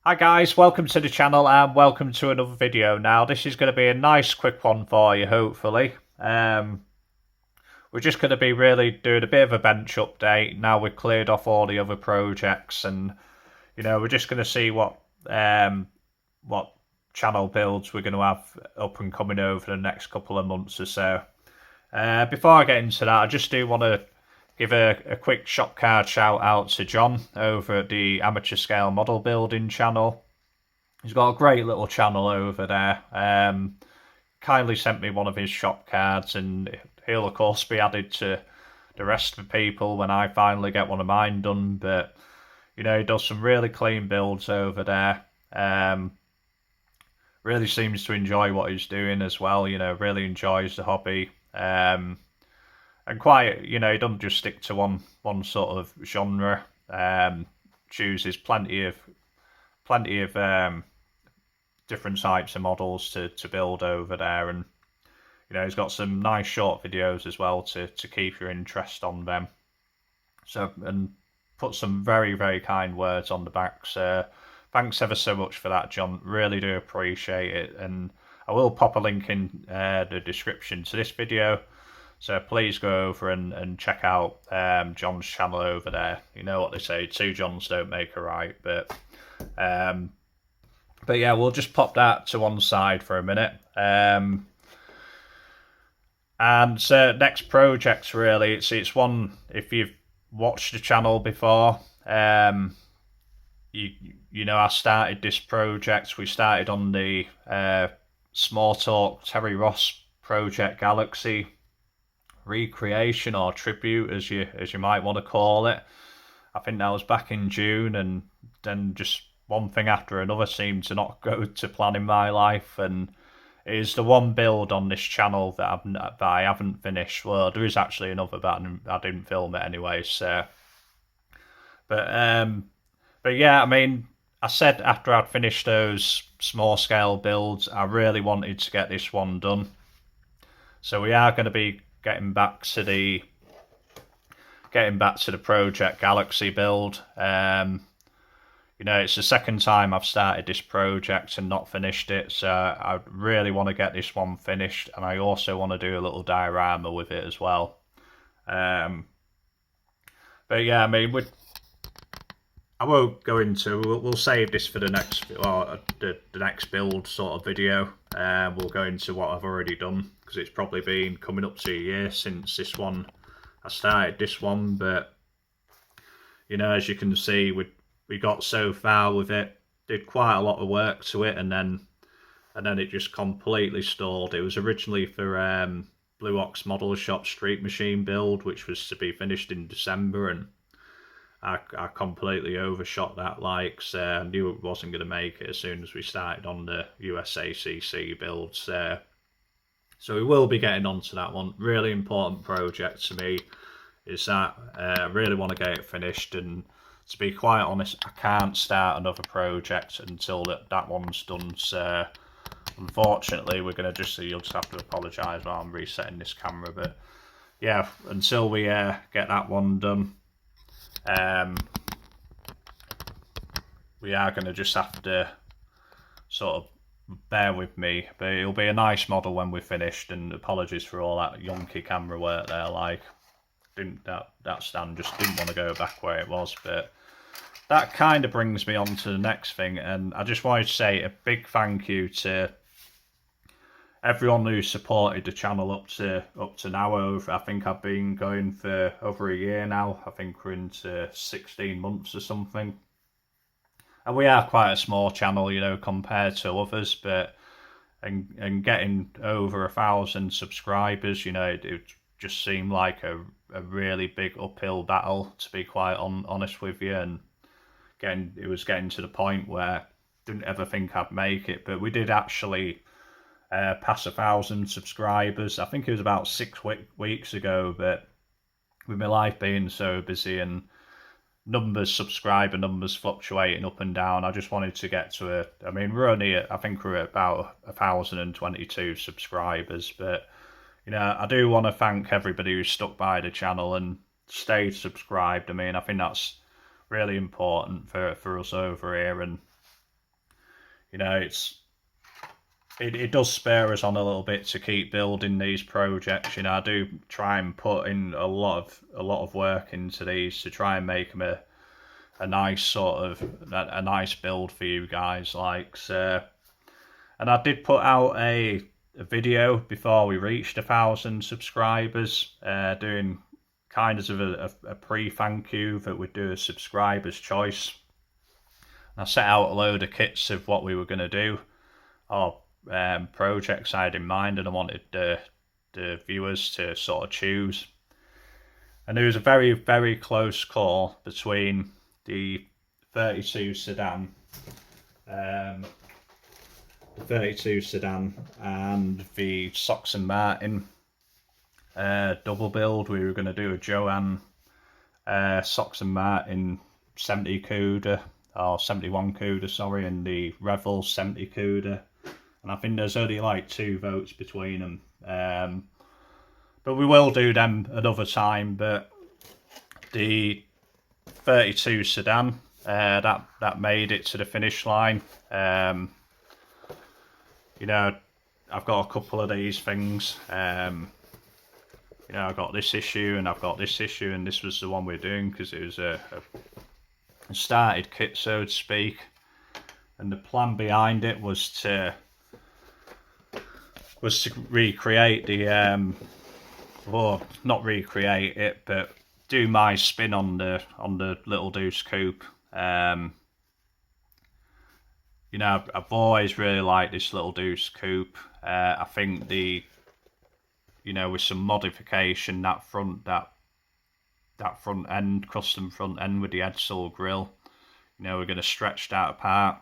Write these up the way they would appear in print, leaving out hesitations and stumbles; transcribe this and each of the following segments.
Hi guys, welcome to the channel and welcome to another video. Now this is going to be a nice quick one for you hopefully. We're just going to be really doing a bit of a bench update now we've cleared off all the other projects, and we're just going to see what channel builds we're going to have up and coming over the next couple of months or so. Before I get into that, I just do want to give a quick shop card shout out to John over at the Amateur Scale Model Building channel. He's got a great little channel over there. Kindly sent me one of his shop cards, and he'll of course be added to the rest of the people when I finally get one of mine done. But he does some really clean builds over there. Really seems to enjoy what he's doing as well. Really enjoys the hobby. And quite, he doesn't just stick to one sort of genre. Chooses plenty of different types of models to build over there, and he's got some nice short videos as well to keep your interest on them. So, and put some very, very kind words on the back. So thanks ever so much for that, John. Really do appreciate it, and I will pop a link in the description to this video. So please go over and check out John's channel over there. You know what they say, two Johns don't make a right. But yeah, we'll just pop that to one side for a minute. And so next project, really, it's one, if you've watched the channel before, you know I started this project. We started on the Smalltalk Terry Ross Project Galaxy recreation, or tribute as you might want to call it. I think that was back in June, and then just one thing after another seemed to not go to plan in my life, and it is the one build on this channel that I haven't finished. Well, there is actually another, but I didn't film it anyway. So, but yeah, I mean, I said after I'd finished those small scale builds, I really wanted to get this one done. So we are going to be getting back to the Project Galaxy build. It's the second time I've started this project and not finished it, so I really want to get this one finished, and I also want to do a little diorama with it as well. But yeah, I mean, I won't go into. We'll save this for the next, the next build sort of video. We'll go into what I've already done, because it's probably been coming up to a year since this one. I started this one, but as you can see, we got so far with it, did quite a lot of work to it, and then it just completely stalled. It was originally for Blue Ox Model Shop Street Machine build, which was to be finished in December, and I completely overshot that. So I knew it wasn't going to make it as soon as we started on the USACC builds. So we will be getting onto that one. Really important project to me is that I really want to get it finished, and to be quite honest, I can't start another project until that one's done. So unfortunately, you'll just have to apologise while I'm resetting this camera. But yeah, until we get that one done, we are going to just have to sort of bear with me. But it'll be a nice model when we're finished, and apologies for all that yonky camera work there. That stand just didn't want to go back where it was. But that kind of brings me on to the next thing, and I just wanted to say a big thank you to everyone who supported the channel up to now. I think I've been going for over a year now. I think we're into 16 months or something. And we are quite a small channel, compared to others, but and getting over 1,000 subscribers, it just seemed like a really big uphill battle, to be quite honest with you. And it was getting to the point where I didn't ever think I'd make it, but we did actually pass 1,000 subscribers. I think it was about 6 weeks ago, but with my life being so busy and subscriber numbers fluctuating up and down, I just wanted to get to I think we're at about 1,022 subscribers. But I do want to thank everybody who stuck by the channel and stayed subscribed. I think that's really important for us over here, and you know, it does spur us on a little bit to keep building these projects. You know, I do try and put in a lot of work into these to try and make them a nice sort of a nice build for you guys, like so. And I did put out a video before we reached 1,000 subscribers, doing kind of a pre-thank you that we'd do a subscriber's choice. And I set out a load of kits of what we were going to do, or projects I had in mind, and I wanted the viewers to sort of choose. And there was a very, very close call between the 32 sedan, and the Sox and Martin double build. We were going to do a Joanne Sox and Martin 70 CUDA, or 71 CUDA, sorry, and the Revel 70 CUDA. And I think there's only like 2 votes between them. But we will do them another time. But the 32 sedan, that made it to the finish line. You know, I've got a couple of these things. You know, I've got this issue and I've got this issue, and this was the one we're doing because it was a started kit, so to speak. And the plan behind it was to recreate the well, not recreate it, but do my spin on the Little Deuce Coupe. You know, I've always really liked this Little Deuce Coupe. I think you know, with some modification, that front end, custom front end with the Edsel grille, you know, we're going to stretch that apart.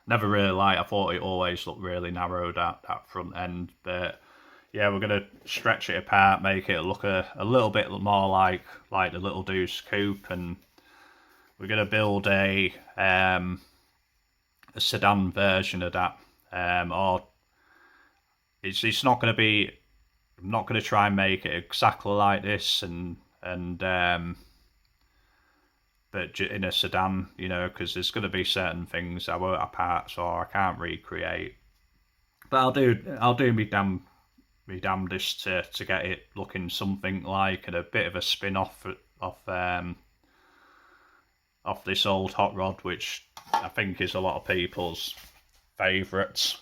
Never really liked, I thought it always looked really narrow, that front end, but yeah, we're going to stretch it apart, make it look a little bit more like the Little Deuce Coupe, and we're going to build a sedan version of that, or it's not going to be. I'm not going to try and make it exactly like this, but in a sedan, you know, because there's going to be certain things I won't have parts or I can't recreate. But I'll do me damnedest to get it looking something like, and a bit of a spin off this old hot rod, which I think is a lot of people's favourites.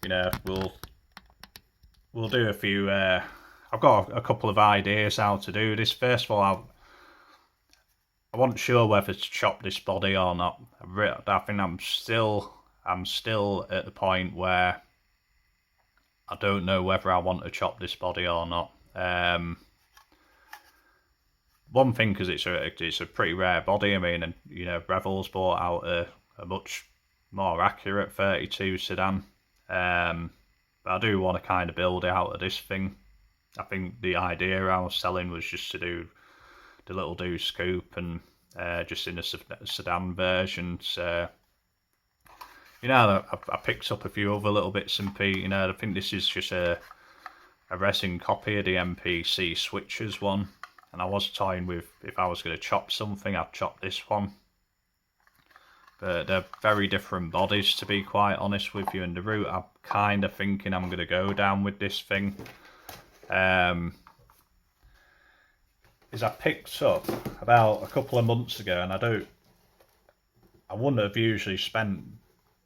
You know, we'll do a few. I've got a couple of ideas how to do this. First of all, I wasn't sure whether to chop this body or not. I think I'm still at the point where I don't know whether I want to chop this body or not. One thing, because it's a pretty rare body. I mean, and you know, Revel's bought out a much more accurate 32 sedan. But I do want to kind of build it out of this thing. I think the idea I was selling was just to do the Little Deuce Coupe and just in a sedan version. So, you know, I picked up a few other little bits and pieces. You know, I think this is just a resin copy of the MPC Switchers one. And I was toying with, if I was going to chop something, I'd chop this one. But they're very different bodies, to be quite honest with you. And the route I'm kind of thinking I'm going to go down with this thing is I picked up about a couple of months ago, and I wouldn't have usually spent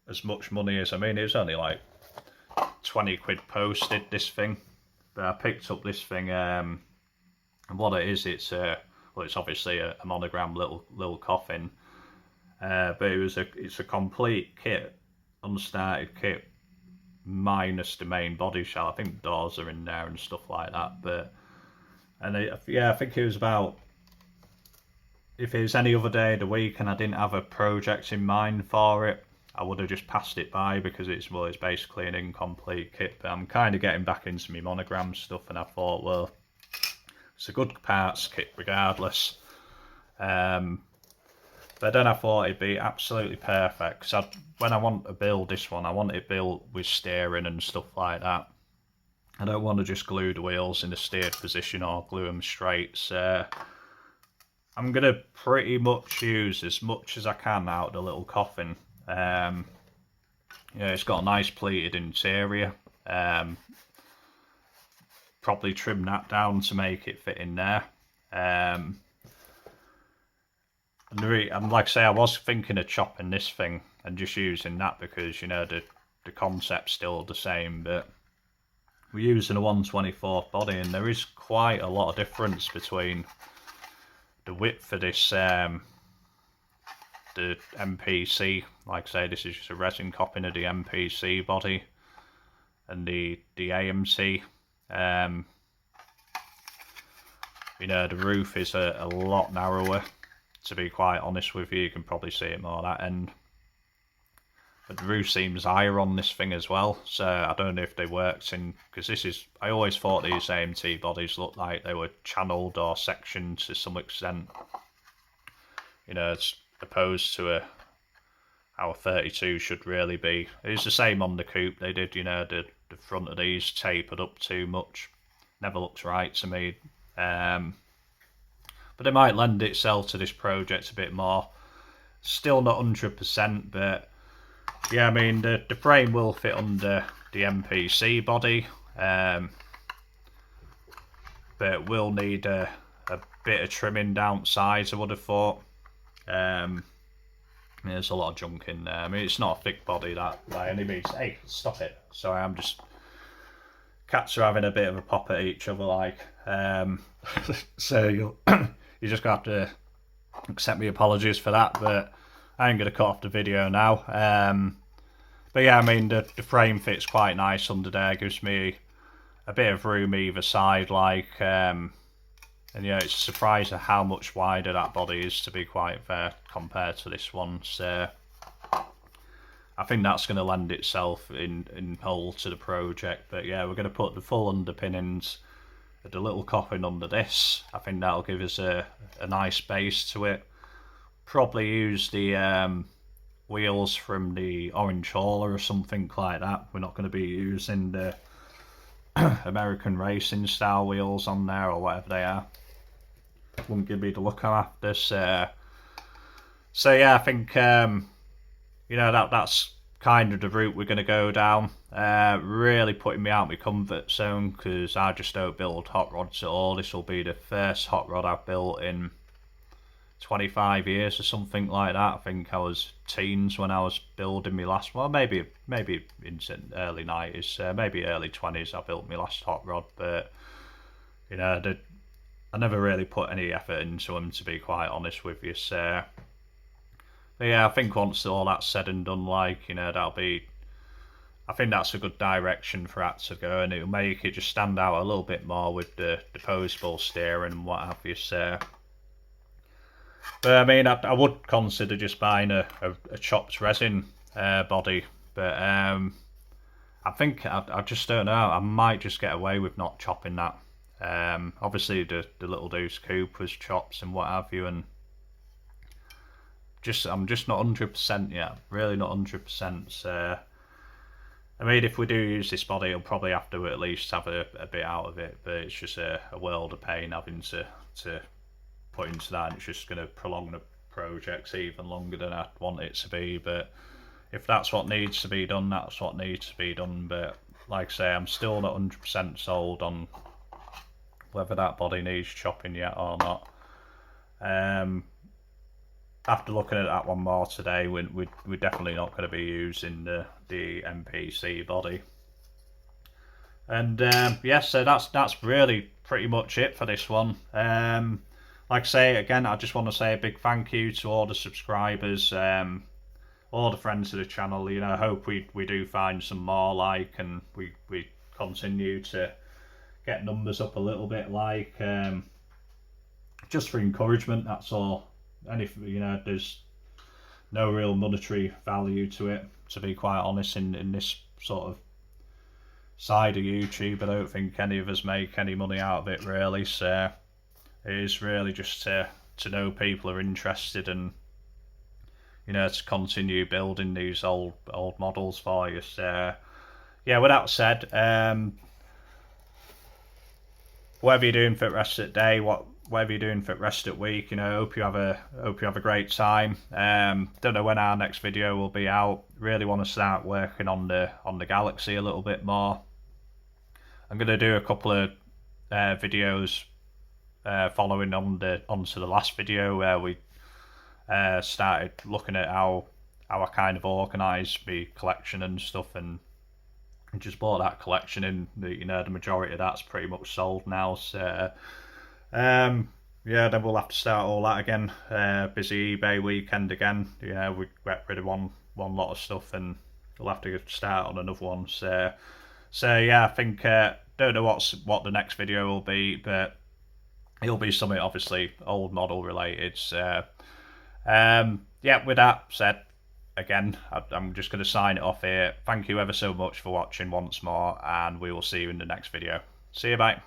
as much money as, I mean, it was only like 20 quid posted, this thing. But I picked up this thing, and what it is, it's obviously a monogram little coffin. But it's a complete kit, unstarted kit, minus the main body shell. I think the doors are in there and stuff like that. I think it was about, if it was any other day of the week and I didn't have a project in mind for it, I would have just passed it by, because it's basically an incomplete kit. But I'm kind of getting back into my monogram stuff, and I thought, well, it's a good parts kit regardless. But then I thought it'd be absolutely perfect, because when I want to build this one, I want it built with steering and stuff like that. I don't want to just glue the wheels in a steered position or glue them straight. So I'm going to pretty much use as much as I can out of the little coffin. Yeah, it's got a nice pleated interior. Probably trim that down to make it fit in there. And like I say, I was thinking of chopping this thing and just using that because, you know, the concept's still the same, but we're using a 1/24 body, and there is quite a lot of difference between the width for this, the MPC. Like I say, this is just a resin copying of the MPC body, and the AMC. You know, the roof is a lot narrower, to be quite honest with you. You can probably see it more at that end. But the roof seems higher on this thing as well, so I don't know if they worked in, because this is, I always thought these AMT bodies looked like they were channeled or sectioned to some extent, you know, as opposed to how a 32 should really be. It's the same on the coupe. They did, you know, the front of these tapered up too much. Never looks right to me. But it might lend itself to this project a bit more. Still not 100%, but yeah, I mean, the frame will fit under the MPC body, but we'll need a bit of trimming down sides, I would have thought. There's a lot of junk in there. I mean, it's not a thick body, that, by any means. Hey, stop it. Sorry, I'm just... Cats are having a bit of a pop at each other, like. So you're just going to have to accept me apologies for that, but I ain't going to cut off the video now. But yeah, I mean, the frame fits quite nice under there. Gives me a bit of room either side, like. And yeah, it's a surprise at how much wider that body is, to be quite fair, compared to this one. So I think that's going to lend itself in whole to the project. But yeah, we're going to put the full underpinnings of the little coffin under this. I think that'll give us a nice base to it. Probably use the wheels from the Orange Hauler or something like that. We're not going to be using the American racing style wheels on there or whatever they are. Wouldn't give me the look I'm after. So yeah, I think you know, that's kind of the route we're going to go down. Really putting me out of my comfort zone, because I just don't build hot rods at all. This will be the first hot rod I've built in 25 years or something like that. I think I was teens when I was building my last one. Maybe in early 90s, maybe early 20s I built my last hot rod. But you know, I never really put any effort into them, to be quite honest with you. So but yeah, I think once all that's said and done, like, you know, I think that's a good direction for that to go, and it'll make it just stand out a little bit more with the posable steering and what have you. So, but I mean, I would consider just buying a chopped resin body, but I think I just don't know. I might just get away with not chopping that. Obviously, the Little Deuce Coupe was chopped and what have you, and I'm just not 100% yet. Really not 100%. So, I mean, if we do use this body, it'll probably have to at least have a bit out of it. But it's just a world of pain having to put into that. And it's just going to prolong the projects even longer than I want it to be. But if that's what needs to be done, that's what needs to be done. But like I say, I'm still not 100% sold on whether that body needs chopping yet or not. After looking at that one more today, we're definitely not going to be using the MPC body. And yeah, so that's really pretty much it for this one. Like I say, again, I just want to say a big thank you to all the subscribers, all the friends of the channel. You know, I hope we do find some more, like, and we continue to get numbers up a little bit, like, just for encouragement, that's all. And if, you know, there's no real monetary value to it, to be quite honest, in this sort of side of YouTube. I don't think any of us make any money out of it, really. So it is really just to know people are interested, and, you know, to continue building these old models for you. So yeah, with that said, whatever you're doing for the rest of the day, whatever you're doing for the rest of the week, hope you have a great time. Don't know when our next video will be out. Really want to start working on the Galaxy a little bit more. I'm going to do a couple of videos following onto the last video where we started looking at how I kind of organised my collection and stuff, and just bought that collection in. The majority of that's pretty much sold now. So yeah, then we'll have to start all that again. Busy eBay weekend again. We got rid of one lot of stuff, and we'll have to start on another one. So yeah, I think don't know what the next video will be, but it'll be something obviously old model related. So yeah, with that said, again, I'm just going to sign it off here. Thank you ever so much for watching once more, and we will see you in the next video. See you, bye.